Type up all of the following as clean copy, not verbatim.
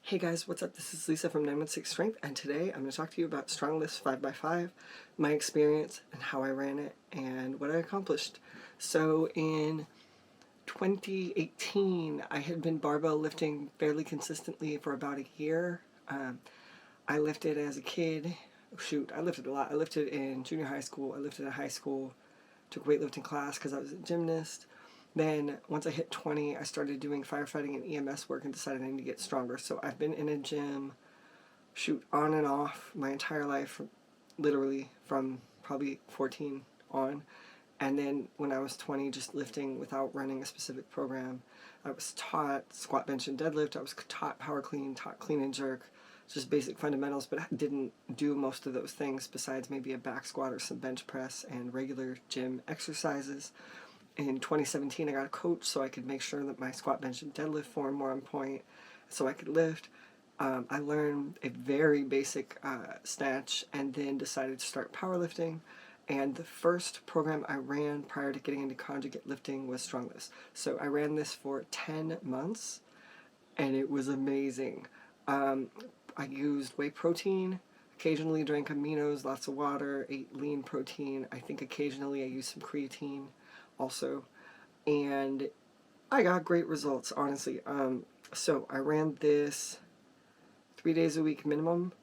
Hey guys, what's up? This is Lisa from 916 Strength, and today I'm going to talk to you about Stronglifts 5x5, my experience and how I ran it, and what I accomplished. So in 2018, I had been barbell lifting fairly consistently for about a year. I lifted as a kid. I lifted a lot. I lifted in junior high school, I lifted at high school, took weightlifting class because I was a gymnast. Then, once I hit 20, I started doing firefighting and EMS work and decided I need to get stronger. So I've been in a gym, on and off my entire life, literally from probably 14 on. And then when I was 20, just lifting without running a specific program. I was taught squat, bench, and deadlift. I was taught power clean, taught clean and jerk, just basic fundamentals, but I didn't do most of those things besides maybe a back squat or some bench press and regular gym exercises. In 2017, I got a coach so I could make sure that my squat, bench, and deadlift form were on point so I could lift. I learned a very basic snatch and then decided to start powerlifting. And the first program I ran prior to getting into conjugate lifting was Stronglifts. So I ran this for 10 months and it was amazing. I used whey protein, occasionally drank aminos, lots of water, ate lean protein. I think occasionally I used some creatine also, and I got great results, honestly. So I ran this 3 days a week minimum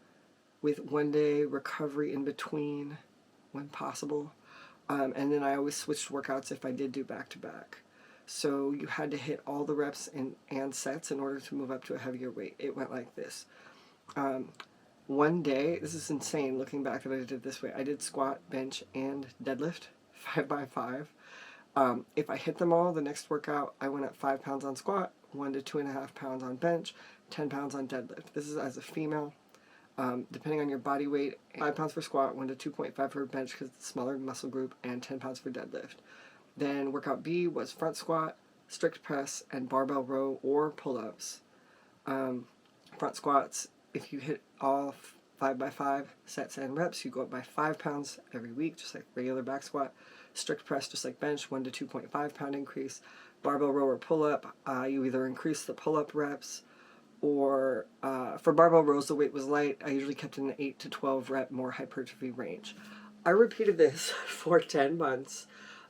with 1 day recovery in between when possible, and then I always switched workouts if I did do back-to-back. So you had to hit all the reps and sets in order to move up to a heavier weight. It went like this. 1 day, this is insane looking back that I did it this way, I did squat, bench, and deadlift 5x5. If I hit them all, the next workout, I went up 5 pounds on squat, 1 to 2.5 pounds on bench, 10 pounds on deadlift. This is as a female. Depending on your body weight, 5 pounds for squat, 1 to 2.5 for bench because it's a smaller muscle group, and 10 pounds for deadlift. Then workout B was front squat, strict press, and barbell row or pull-ups. Front squats, if you hit all 5x5 sets and reps, you go up by 5 pounds every week, just like regular back squat. Strict press, just like bench, 1 to 2.5 pound increase. Barbell row or pull-up, you either increase the pull-up reps, or for barbell rows, the weight was light. I usually kept in an 8 to 12 rep, more hypertrophy range. I repeated this for 10 months.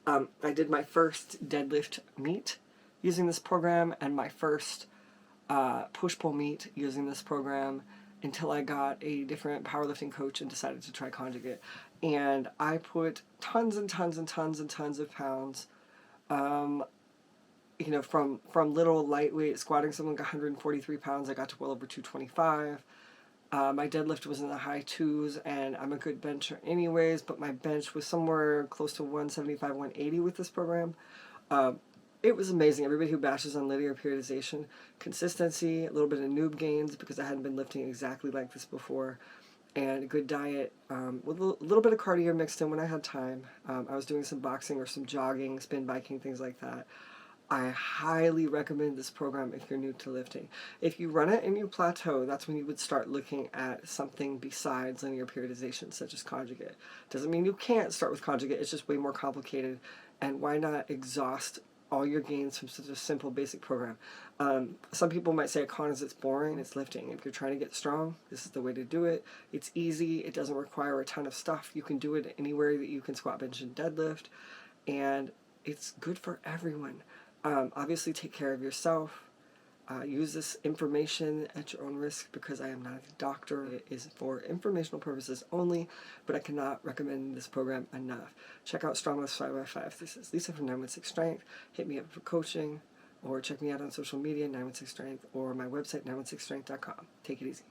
I did my first deadlift meet using this program, and my first push-pull meet using this program, until I got a different powerlifting coach and decided to try conjugate. And I put tons and tons and tons and tons of pounds, you know, from little lightweight, squatting something like 143 pounds, I got to well over 225. My deadlift was in the high 2s, and I'm a good bencher anyways, but my bench was somewhere close to 175, 180 with this program. It was amazing. Everybody who bashes on linear periodization, consistency, a little bit of noob gains because I hadn't been lifting exactly like this before, and a good diet with a little bit of cardio mixed in when I had time. I was doing some boxing or some jogging, spin biking, things like that. I highly recommend this program if you're new to lifting. If you run it and you plateau, that's when you would start looking at something besides linear periodization, such as conjugate. Doesn't mean you can't start with conjugate, it's just way more complicated, and why not exhaust all your gains from such a simple basic program. Some people might say a con is it's boring, it's lifting. If you're trying to get strong, this is the way to do it. It's easy, it doesn't require a ton of stuff. You can do it anywhere that you can squat, bench, and deadlift, and it's good for everyone. Obviously take care of yourself. Use this information at your own risk because I am not a doctor. It is for informational purposes only, but I cannot recommend this program enough. Check out Stronglifts 5x5. This is Lisa from 916 Strength. Hit me up for coaching, or check me out on social media, 916 Strength, or my website, 916strength.com. Take it easy.